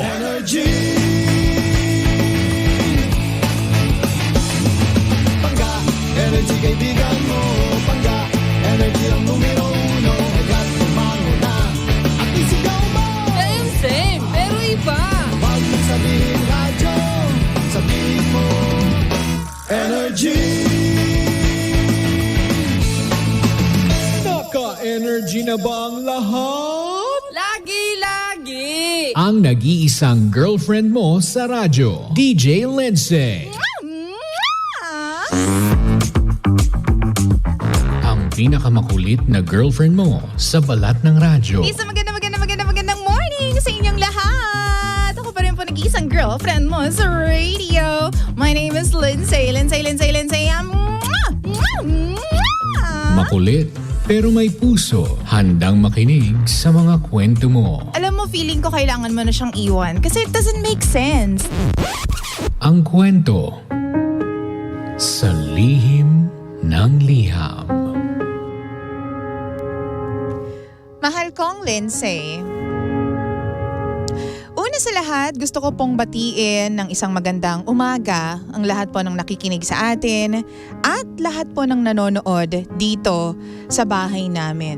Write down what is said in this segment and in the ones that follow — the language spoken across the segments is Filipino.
Energy. Pangga, energy kaibigan mo. Pangga, energy ang numero uno. Agad tumango na at isigaw mo. Same, pero iba. Pag sabihin radyo, sabihin mo energy. Naka-energy na ba ang lahat? Lagi-lagi. Ang nag-iisang girlfriend mo sa radyo, DJ Lindsay. Ang pinakamakulit na girlfriend mo sa balat ng radyo. Isang magandang morning sa inyong lahat. Ako pa rin po nag-iisang girlfriend mo sa radio. My name is Lindsay. Makulit, pero may puso. Handang makinig sa mga kwento mo. Alam mo, feeling ko kailangan mo na siyang iwan kasi it doesn't make sense. Ang kwento sa lihim ng liham. Mahal kong Lindsay. Una sa lahat, gusto ko pong batiin ng isang magandang umaga ang lahat po ng nakikinig sa atin at lahat po ng nanonood dito sa bahay namin.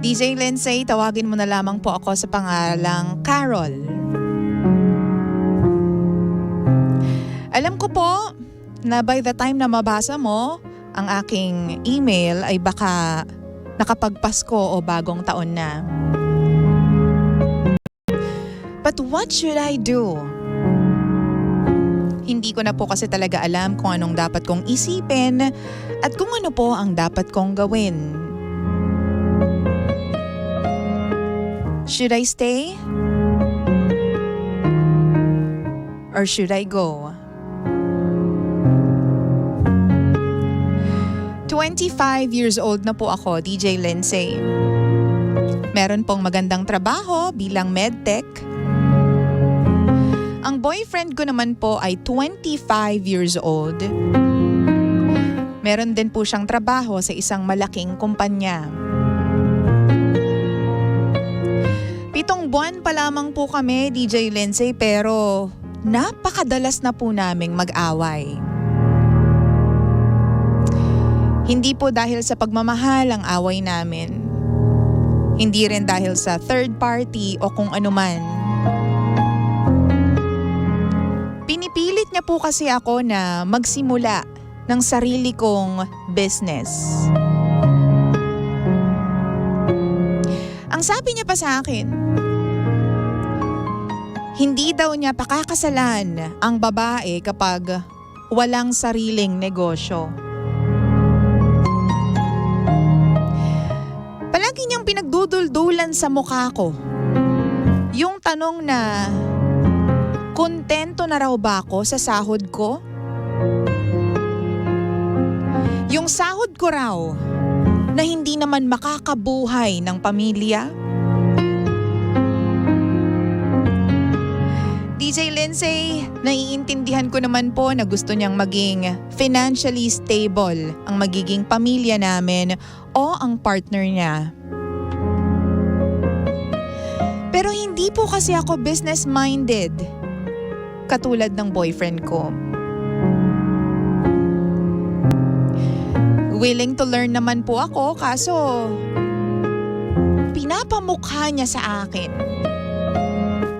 DJ Lindsay, tawagin mo na lamang po ako sa pangalang Carol. Alam ko po na by the time na mabasa mo ang aking email ay baka nakapagpasko o bagong taon na. But what should I do? Hindi ko na po kasi talaga alam kung anong dapat kong isipin at kung ano po ang dapat kong gawin. Should I stay? Or should I go? 25 years old na po ako, DJ Lindsay. Meron pong magandang trabaho bilang medtech. Ang boyfriend ko naman po ay 25 years old. Meron din po siyang trabaho sa isang malaking kumpanya. 7 buwan pa lamang po kami, DJ Lindsay, pero napakadalas na po naming mag-away. Hindi po dahil sa pagmamahal ang away namin. Hindi rin dahil sa third party o kung anuman. Pinipilit niya po kasi ako na magsimula ng sarili kong business. Ang sabi niya pa sa akin, hindi daw niya pakakasalan ang babae kapag walang sariling negosyo. Palagi niyang pinagduduldulan sa mukha ko yung tanong na kontento na raw ba ako sa sahod ko? Yung sahod ko raw na hindi naman makakabuhay ng pamilya? DJ Lindsay, naiintindihan ko naman po na gusto niyang maging financially stable ang magiging pamilya namin o ang partner niya. Pero hindi po kasi ako business-minded, katulad ng boyfriend ko. Willing to learn naman po ako, kaso pinapamukha niya sa akin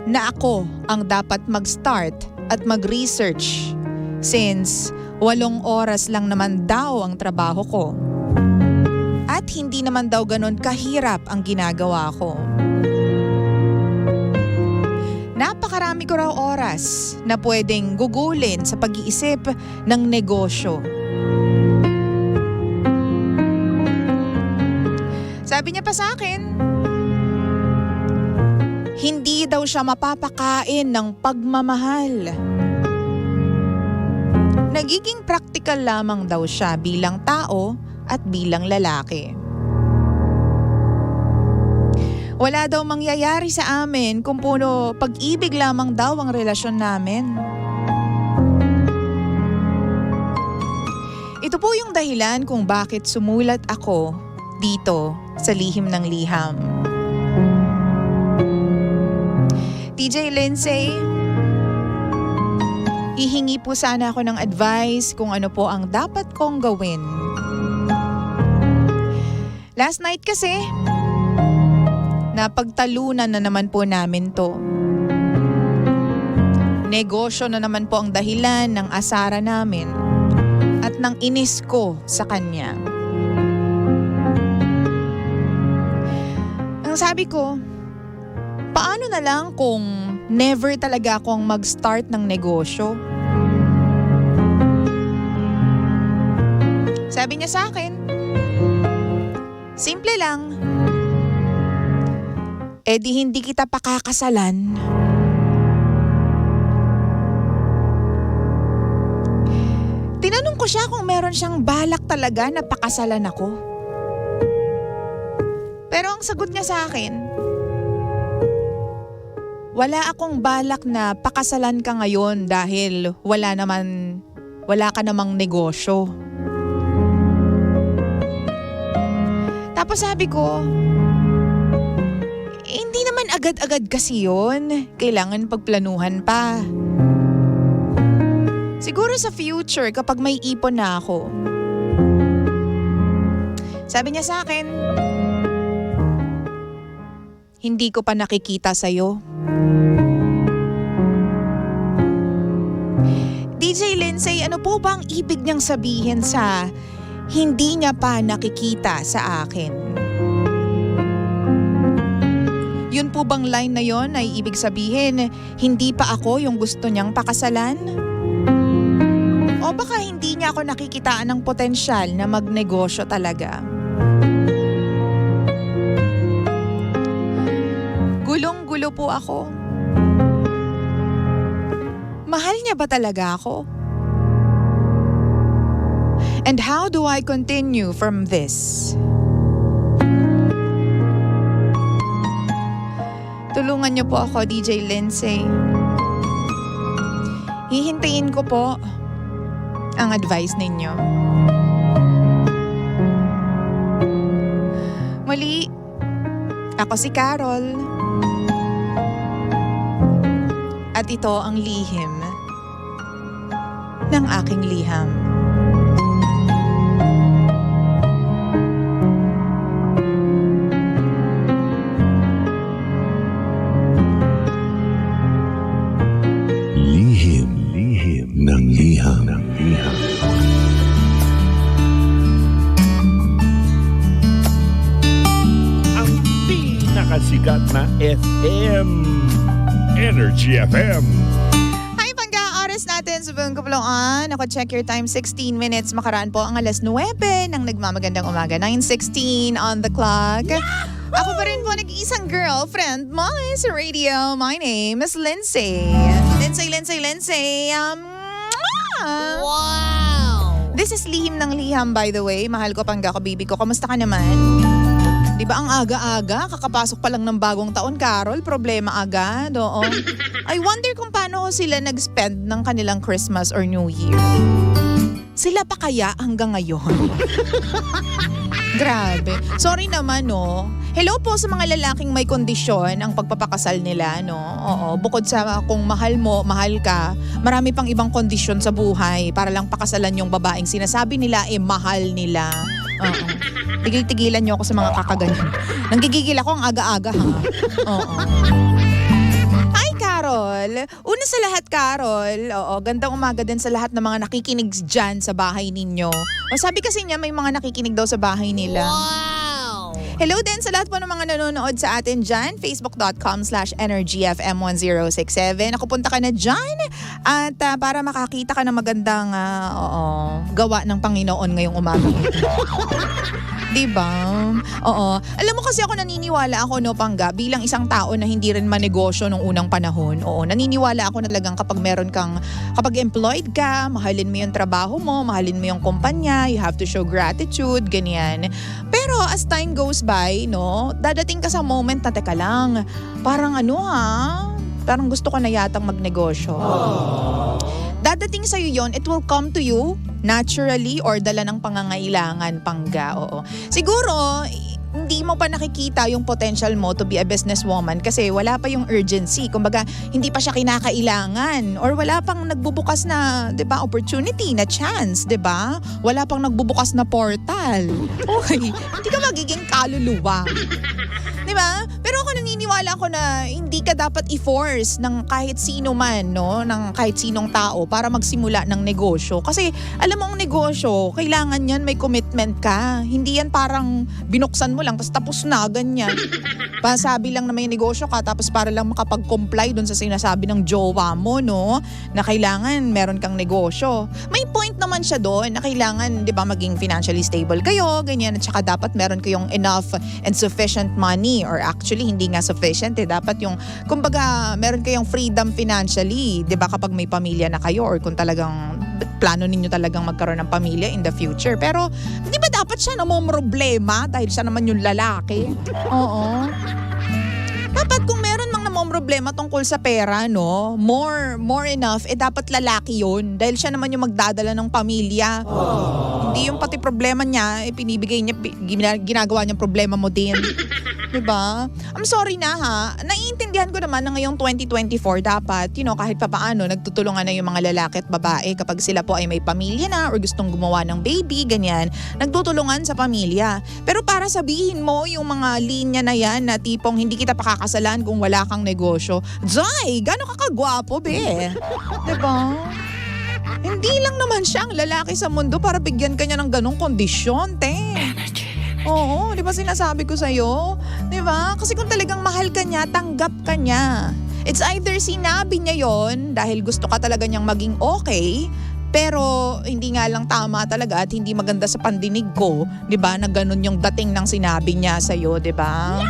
na ako ang dapat mag-start at mag-research since 8 oras lang naman daw ang trabaho ko. At hindi naman daw ganon kahirap ang ginagawa ko. Napakarami ko raw oras na pwedeng gugulin sa pag-iisip ng negosyo. Sabi niya pa sa akin, hindi daw siya mapapakain ng pagmamahal. Nagiging practical lamang daw siya bilang tao at bilang lalaki. Wala daw mangyayari sa amin kung puro pag-ibig lamang daw ang relasyon namin. Ito po yung dahilan kung bakit sumulat ako dito sa Lihim ng Liham. DJ Lindsay, hihingi po sana ako ng advice kung ano po ang dapat kong gawin. Last night kasi, napagtalunan na naman po namin to. Negosyo na naman po ang dahilan ng asara namin at ng inis ko sa kanya. Ang sabi ko, paano na lang kung never talaga akong mag-start ng negosyo? Sabi niya sa akin, simple lang. Eh di hindi kita pakakasalan. Tinanong ko siya kung meron siyang balak talaga na pakasalan ako. Pero ang sagot niya sa akin, wala akong balak na pakasalan ka ngayon dahil wala ka namang negosyo. Tapos sabi ko, hindi naman agad-agad kasi yun. Kailangan pagplanuhan pa. Siguro sa future kapag may ipon na ako. Sabi niya sa akin, hindi ko pa nakikita sa'yo. DJ Lindsay, ano po ba ang ibig niyang sabihin sa hindi niya pa nakikita sa akin? Yun po bang line na yon ay ibig sabihin hindi pa ako yung gusto niyang pakasalan? O baka hindi niya ako nakikitaan ng potensyal na magnegosyo talaga? Gulong-gulo po ako. Mahal niya ba talaga ako? And how do I continue from this? Tulungan niyo po ako, DJ Lindsay. Hihintayin ko po ang advice ninyo. Muli, ako si Carol. At ito ang lihim ng aking liham. Lihim ng liham. Ang pinakasikat na FM, Energy FM. Hi, Pangga! Oras natin sa buong kapuluan. Ako, check your time, 16 minutes. Makaraan po ang alas 9 ng nagmamagandang umaga. 9:16 on the clock. Ako pa rin po nag-iisang girlfriend mo sa radio. My name is Lindsay. Lindsay. Wow! This is Lihim ng Liham, by the way. Mahal ko, Pangga ko, baby ko. Kamusta ka naman? Di ba ang aga-aga? Kakapasok pa lang ng bagong taon, Carol. Problema agad, oo. I wonder kung paano sila nag-spend ng kanilang Christmas or New Year. Sila pa kaya hanggang ngayon? Grabe. Sorry naman, no. Hello po sa mga lalaking may kondisyon ang pagpapakasal nila, no. Oo, bukod sa kung mahal mo, mahal ka, marami pang ibang kondisyon sa buhay para lang pakasalan yung babaeng sinasabi nila mahal nila. Oo. Tigil-tigilan niyo ako sa mga kakaganyan. Nanggigigil ako ang aga-aga, ha. Oo. Hi, Carol. Una sa lahat, Carol. Oo, gandang umaga din sa lahat ng mga nakikinig dyan sa bahay ninyo. O sabi kasi niya may mga nakikinig daw sa bahay nila. Wow! Hello din sa lahat po ng mga nanonood sa atin dyan. Facebook.com/energyfm1067. Ako punta ka na dyan. At para makakita ka ng magandang gawa ng Panginoon ngayong umaga. Diba? Oo. Alam mo kasi ako naniniwala ako, no, Pangga, bilang isang tao na hindi rin manegosyo nung unang panahon. Oo, naniniwala ako na talagang kapag employed ka, mahalin mo yung trabaho mo, mahalin mo yung kumpanya, you have to show gratitude, ganyan. Pero as time goes by, no, dadating ka sa moment na teka lang, parang parang gusto ko na yatang magnegosyo. Dadating sa'yo yon, it will come to you naturally or dala ng pangangailangan, Pangga, oo. Siguro, hindi mo pa nakikita yung potential mo to be a businesswoman kasi wala pa yung urgency. Kumbaga, hindi pa siya kinakailangan or wala pang nagbubukas na, 'di ba, opportunity, na chance, 'di ba? Wala pang nagbubukas na portal. Okay, hindi ka magiging kaluluwa. 'Di ba? Pero ako naniniwala ako na hindi ka dapat i-force ng kahit sino man, no, ng kahit sinong tao para magsimula ng negosyo. Kasi alam mo ang negosyo, kailangan yan may commitment ka. Hindi yan parang binuksan mo lang tapos na, ganyan. Pasabi lang na may negosyo ka tapos para lang makapag-comply dun sa sinasabi ng jowa mo, no, na kailangan meron kang negosyo. May point naman siya doon na kailangan, 'di ba, maging financially stable kayo, ganyan, at saka dapat meron kayong enough and sufficient money, or actually hindi nga sufficient, dapat yung kumbaga meron kayong freedom financially, 'di ba, kapag may pamilya na kayo or kung talagang plano ninyo talagang magkaroon ng pamilya in the future. Pero di ba dapat siya namomroblema dahil siya naman yung lalaki? Oo. Dapat kung meron mang namomroblema tungkol sa pera, no, more enough, dapat lalaki yun. Dahil siya naman yung magdadala ng pamilya. Hindi yung pati problema niya, pinibigay niya, ginagawa niyang problema mo din. Diba? I'm sorry na ha. Naiintindihan ko naman na ngayong 2024 dapat, kahit papaano, nagtutulungan na yung mga lalaki at babae kapag sila po ay may pamilya na or gustong gumawa ng baby, ganyan. Nagtutulungan sa pamilya. Pero para sabihin mo yung mga linya na yan na tipong hindi kita pakakasalan kung wala kang negosyo, Jai, gano'n ka kagwapo, be? Diba? Hindi lang naman siya ang lalaki sa mundo para bigyan ka niya ng ganong kondisyon, te. Oo, di ba sinasabi ko sa'yo? Di ba? Kasi kung talagang mahal ka niya, tanggap ka niya. It's either sinabi niya yon dahil gusto ka talaga niyang maging okay, pero hindi nga lang tama talaga at hindi maganda sa pandinig ko, di ba, na ganun yung dating ng sinabi niya sa'yo, di ba?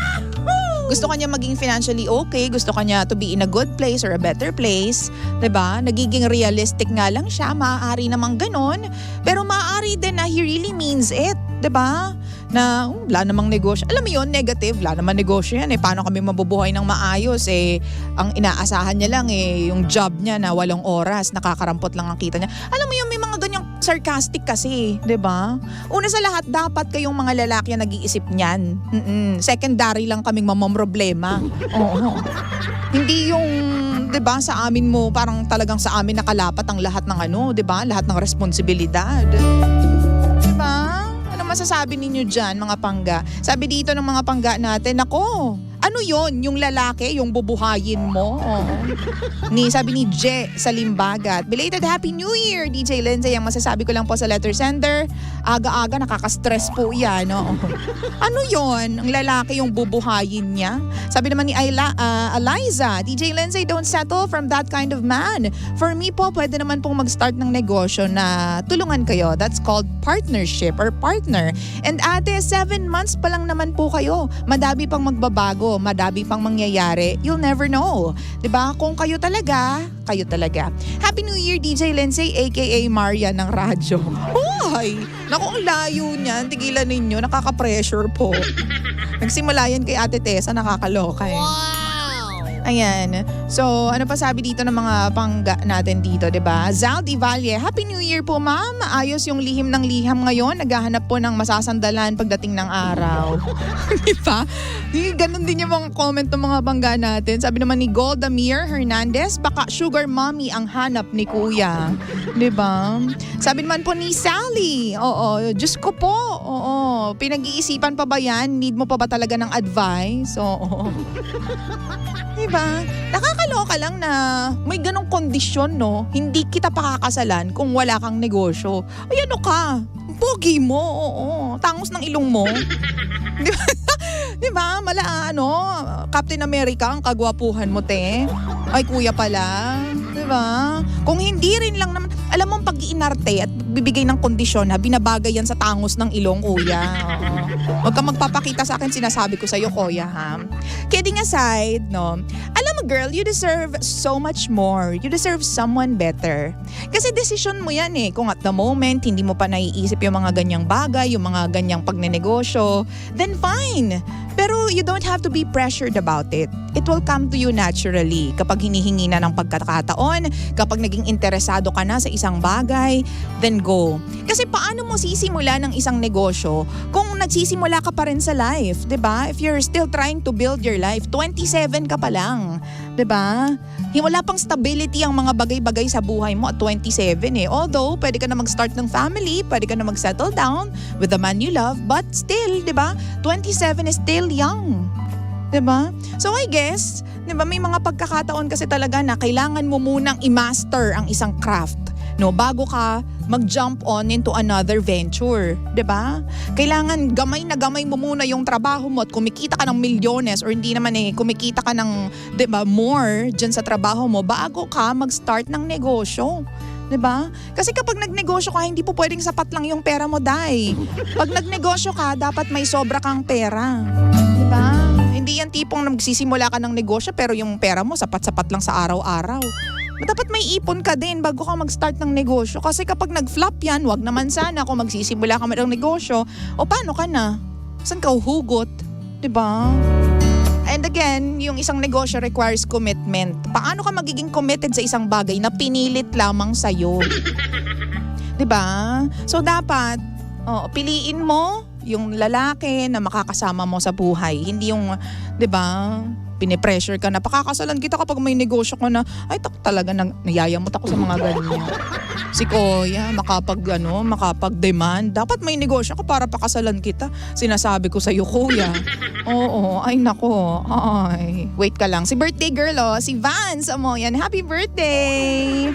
Gusto ka niya maging financially okay, gusto ka niya to be in a good place or a better place, 'di ba? Nagiging realistic nga lang siya, maaari namang ganun, pero maaari din na he really means it, 'di ba? Na wala namang negosyo. Alam mo 'yon, negative, wala namang negosyo yan. Paano kami mabubuhay ng maayos? Ang inaasahan niya lang yung job niya na 8 oras, nakakarampot lang ang kita niya. Alam mo 'yon, may mga ganyang sarcastic kasi, 'di ba? Una sa lahat, dapat kayong mga lalaki ang nag-iisip niyan. Secondary lang kaming problema. Oo. Hindi yung, 'di ba, sa amin mo parang talagang sa amin nakalapat ang lahat ng 'di ba? Lahat ng responsibilidad. 'Di ba? Ano masasabi ninyo diyan, mga pangga? Sabi dito ng mga pangga natin, nako, ano yon, yung lalaki, yung bubuhayin mo? Oo. Sabi ni Je sa Limbagat, belated Happy New Year, DJ Lindsay. Ang masasabi ko lang po sa letter sender, aga-aga nakaka-stress po yan. Oo. Ano yon, ang lalaki yung bubuhayin niya? Sabi naman ni Eliza, DJ Lindsay, don't settle from that kind of man. For me po, pwede naman pong mag-start ng negosyo na tulungan kayo. That's called partnership or partner. And ate, 7 months pa lang naman po kayo. Madami pang magbabago, madami pang mangyayari. You'll never know. 'Di ba? Kung kayo talaga, kayo talaga. Happy New Year, DJ Lindsay, aka Maria ng radyo. Hoy! Naku, ang layo niyan. Tigilan ninyo. Nakaka-pressure po. Nagsimula yan kay Ate Tessa, nakakaloka eh. Wow! Ayan. So, ano pa sabi dito ng mga pangga natin dito, 'di ba? Zal Di Valle, Happy New Year po, ma'am. Ayos yung lihim ng liham ngayon. Naghahanap po ng masasandalan pagdating ng araw. 'Di ba? Ganon din yung mga comment ng mga pangga natin. Sabi naman ni Goldamir Hernandez, baka sugar mommy ang hanap ni kuya. 'Di ba? Sabi naman po ni Sally, oo, Diyos ko po, oo, pinag-iisipan pa ba yan? Need mo pa ba talaga ng advice? Oo. Diba? Nakakaloka lang na may ganong kondisyon, no? Hindi kita pakakasalan kung wala kang negosyo. Ay, ano ka? Pogi mo, oo. Tangos ng ilong mo. Diba? Diba? Captain America ang kagwapuhan mo, te. Ay, kuya pala. Diba? Kung hindi rin lang naman, alam mo, pag-iinarte at bibigay ng kondisyon na binabagay yan sa tangos ng ilong, kuya. Oo. Huwag kang magpapakita sa akin, sinasabi ko sa'yo, kuya, ha? Kidding aside, no? Alam mo, girl, you deserve so much more. You deserve someone better. Kasi desisyon mo yan eh. Kung at the moment, hindi mo pa naiisip yung mga ganyang bagay, yung mga ganyang pagnenegosyo, then fine. Pero Pero you don't have to be pressured about it. It will come to you naturally. Kapag hinihingi na ng pagkakataon, kapag naging interesado ka na sa isang bagay, then go. Kasi paano mo sisimula ng isang negosyo kung nagsisimula ka pa rin sa life, 'di ba? If you're still trying to build your life, 27 ka pa lang, 'di ba? Wala pang stability ang mga bagay-bagay sa buhay mo at 27 eh. Although, pwede ka na mag-start ng family, pwede ka na mag-settle down with the man you love, but still, 'di ba? 27 is still young. 'Di ba? So I guess, 'di ba, may mga pagkakataon kasi talaga na kailangan mo munang i-master ang isang craft, no, bago ka mag-jump on into another venture, 'di ba? Kailangan gamay na gamay mo muna yung trabaho mo at kumikita ka ng milyones or hindi naman kumikita ka ng, 'di ba, more diyan sa trabaho mo bago ka mag-start ng negosyo. 'Di ba? Kasi kapag nagnegosyo ka, hindi po pwedeng sapat lang yung pera mo, Day. Pag nagnegosyo ka, dapat may sobra kang pera. 'Di ba? Hindi yan tipong magsisimula ka ng negosyo pero yung pera mo sapat-sapat lang sa araw-araw. Dapat may ipon ka din bago ka mag-start ng negosyo. Kasi kapag nag-flop yan, wag naman sana kung magsisimula ka ng negosyo. O paano ka na? Saan ka uhugot? 'Di ba? And again, yung isang negosyo requires commitment. Paano ka magiging committed sa isang bagay na pinilit lamang sa'yo? 'Di ba? So dapat, piliin mo yung lalaki na makakasama mo sa buhay. Hindi yung, 'di ba, pinipressure ka na pakakasalan kita kapag may negosyo ka na. Ay, talaga nayayamot ako sa mga ganyan. Si Kuya, makapag-demand. Dapat may negosyo ka para pakasalan kita. Sinasabi ko sa'yo, Kuya. Oo, ay nako. Ay, wait ka lang. Si birthday girl, si Vance Amoyan. Happy birthday!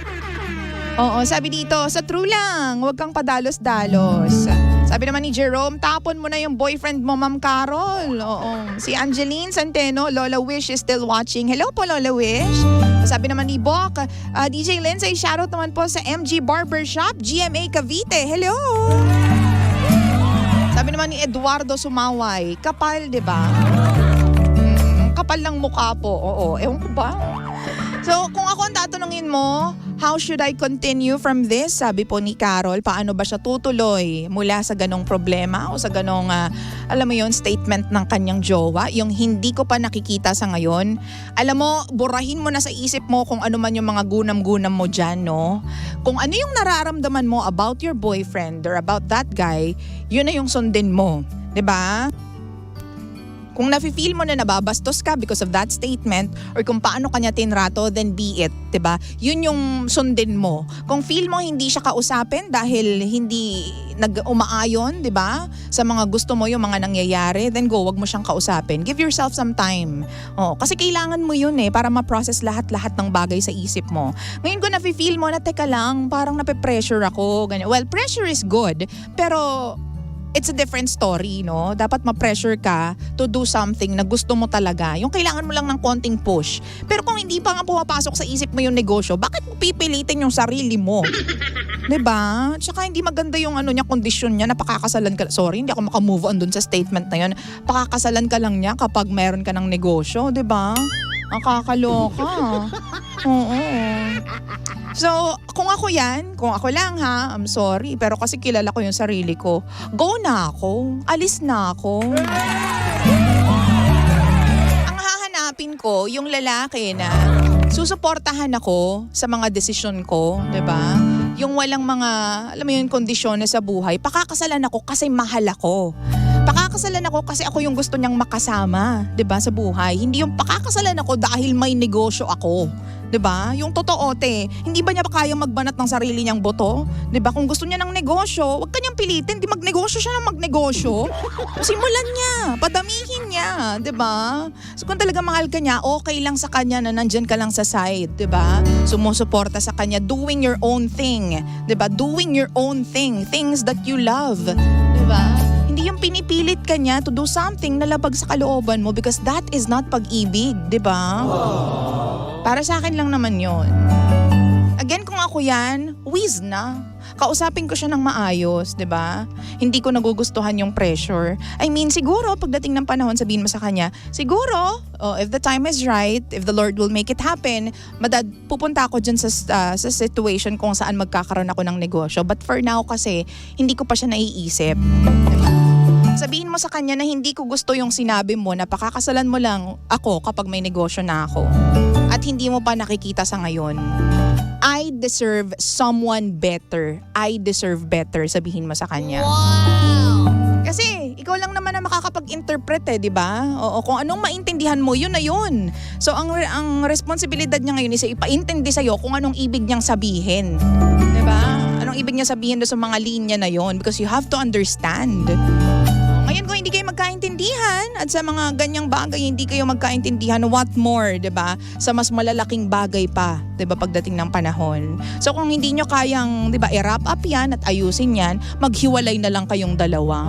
Oo, sabi dito, sa true lang, huwag kang padalos-dalos. Sabi naman ni Jerome, tapon mo na yung boyfriend mo, Ma'am Carol. Oo. Si Angeline Centeno, Lola Wish is still watching. Hello po, Lola Wish. Sabi naman ni Bok, DJ Lindsay, shoutout naman po sa MG Barbershop, GMA Cavite. Hello! Sabi naman ni Eduardo Sumaway, kapal, di ba? Kapal lang mukha po. Oo, ewan ko ba? So, kung ako ang tatanungin mo, how should I continue from this? Sabi po ni Carol, paano ba siya tutuloy mula sa ganong problema o sa ganong, alam mo yon, statement ng kanyang jowa, yung hindi ko pa nakikita sa ngayon. Alam mo, burahin mo na sa isip mo kung ano man yung mga gunam-gunam mo dyan, no? Kung ano yung nararamdaman mo about your boyfriend or about that guy, yun na yung sundin mo. 'Di ba? Kung nafe-feel mo na nababastos ka because of that statement or kung paano kanya tinrato, then be it, 'di ba? Yun yung sundin mo. Kung feel mo hindi siya kausapin dahil hindi nag-umaayon, 'di ba? Sa mga gusto mo, yung mga nangyayari, then go, wag mo siyang kausapin. Give yourself some time. Kasi kailangan mo yun para ma-process lahat-lahat ng bagay sa isip mo. Ngayon kung nafe-feel mo na teka lang, parang nape-pressure ako, ganyan. Well, pressure is good, pero it's a different story, no? Dapat ma-pressure ka to do something na gusto mo talaga. Yung kailangan mo lang ng konting push. Pero kung hindi pa nga pumapasok sa isip mo yung negosyo, bakit mo pipilitin yung sarili mo? 'Di ba? Tsaka hindi maganda yung kondisyon niya na pakakasalan ka. Sorry, hindi ako makamove on dun sa statement na yun. Pakakasalan ka lang niya kapag meron ka ng negosyo, 'di ba? Nakakaloka. Oo. So, kung ako lang I'm sorry, pero kasi kilala ko yung sarili ko. Go na ako. Alis na ako. Ang hahanapin ko, yung lalaki na susuportahan ako sa mga desisyon ko, 'di ba? Yung walang mga, alam mo yun, kondisyones sa buhay. Pakakasalan ako kasi mahal ako. Pakakasalan ako kasi ako yung gusto niyang makasama, 'di ba, sa buhay. Hindi yung pakakasalan ako dahil may negosyo ako. 'Di ba? Yung totoo, hindi ba niya kayang magbanat ng sarili niyang boto? 'Di ba? Kung gusto niya ng negosyo, wag kanyang pilitin, di magnegosyo siya ng magnegosyo. Simulan niya, padamihin niya, 'di ba? So kung talaga mahal ka niya, okay lang sa kanya na nandiyan ka lang sa side, 'di ba? Sumusuporta sa kanya, doing your own thing, 'di ba? Doing your own thing, things that you love, 'di ba? Hindi yung pinipilit ka niya to do something na labag sa kalooban mo because that is not pag-ibig, 'di ba? Para sa akin lang naman yon. Again, kung ako yan, whiz na. Kausapin ko siya ng maayos, 'di ba? Hindi ko nagugustuhan yung pressure. I mean, siguro pagdating ng panahon, sabihin mo sa kanya, siguro, if the time is right, if the Lord will make it happen, pupunta ako dyan sa situation kung saan magkakaroon ako ng negosyo. But for now kasi, hindi ko pa siya naiisip. 'Di ba? Sabihin mo sa kanya na hindi ko gusto yung sinabi mo na pakakasalan mo lang ako kapag may negosyo na ako. At hindi mo pa nakikita sa ngayon. I deserve someone better. I deserve better, sabihin mo sa kanya. Wow! Kasi ikaw lang naman na makakapag-interpret di ba? Oo, kung anong maintindihan mo, yun na yun. So ang responsibilidad niya ngayon is ipaintindi sa'yo kung anong ibig niyang sabihin. Di ba? Anong ibig niya sabihin doon sa mga linya na yun? Because you have to understand. Ngayon kung hindi kayo magkaintindihan at sa mga ganyang bagay hindi kayo magkaintindihan, what more, 'di ba? Sa mas malalaking bagay pa, 'di ba, pagdating ng panahon. So kung hindi nyo kayang, 'di ba, i-wrap up 'yan at ayusin 'yan, maghiwalay na lang kayong dalawa.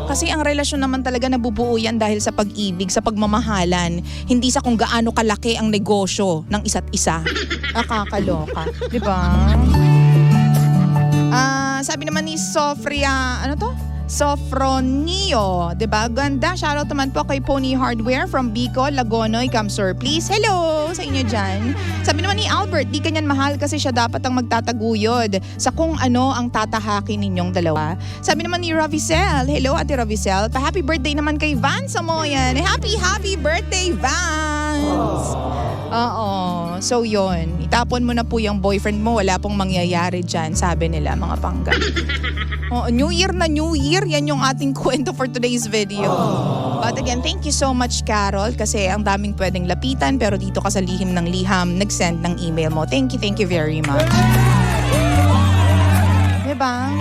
Kasi ang relasyon naman talaga nabubuo yan dahil sa pag-ibig, sa pagmamahalan, hindi sa kung gaano kalaki ang negosyo ng isa't isa. Nakakaloka, 'di ba? Sabi naman ni Sofria, ano to? Sofronio, 'di ba? Ganda. Shoutout naman po kay Pony Hardware from Bicol, Lagonoy, Camsur. Please, hello sa inyo dyan. Sabi naman ni Albert, di kanyan mahal kasi siya dapat ang magtataguyod sa kung ano ang tatahakin ninyong dalawa. Sabi naman ni Ravicel, hello Ate Ravicel, pa-happy birthday naman kay Vance Samoyan. Happy birthday, Vance! Oo. So yun, itapon mo na po yung boyfriend mo, wala pong mangyayari dyan, sabi nila mga pangga. New Year na New Year, yan yung ating kwento for today's video. But again, thank you so much Carol kasi ang daming pwedeng lapitan pero dito ka sa lihim ng liham, nag-send ng email mo. Thank you very much. Diba?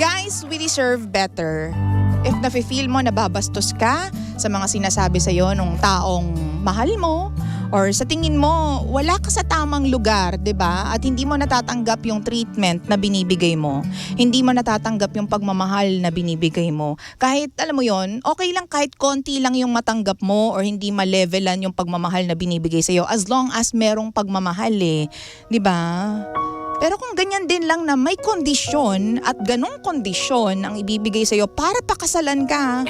Guys, we deserve better. If nafe-feel mo nababastos ka sa mga sinasabi sa'yo nung taong mahal mo, or sa tingin mo, wala ka sa tamang lugar, 'di ba? At hindi mo natatanggap yung treatment na binibigay mo. Hindi mo natatanggap yung pagmamahal na binibigay mo. Kahit, alam mo yon, okay lang kahit konti lang yung matanggap mo or hindi ma-levelan yung pagmamahal na binibigay sa'yo as long as merong pagmamahal 'di ba? Pero kung ganyan din lang na may kondisyon at ganong kondisyon ang ibibigay sa'yo para pakasalan ka,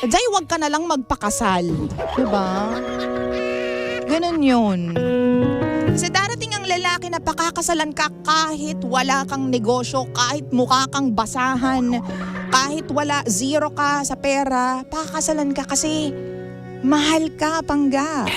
dahil wag ka na lang magpakasal. 'Di ba? Ganun yun. Kasi darating ang lalaki na pakakasalan ka kahit wala kang negosyo, kahit mukha kang basahan, kahit wala, zero ka sa pera, pakakasalan ka kasi mahal ka, pangga.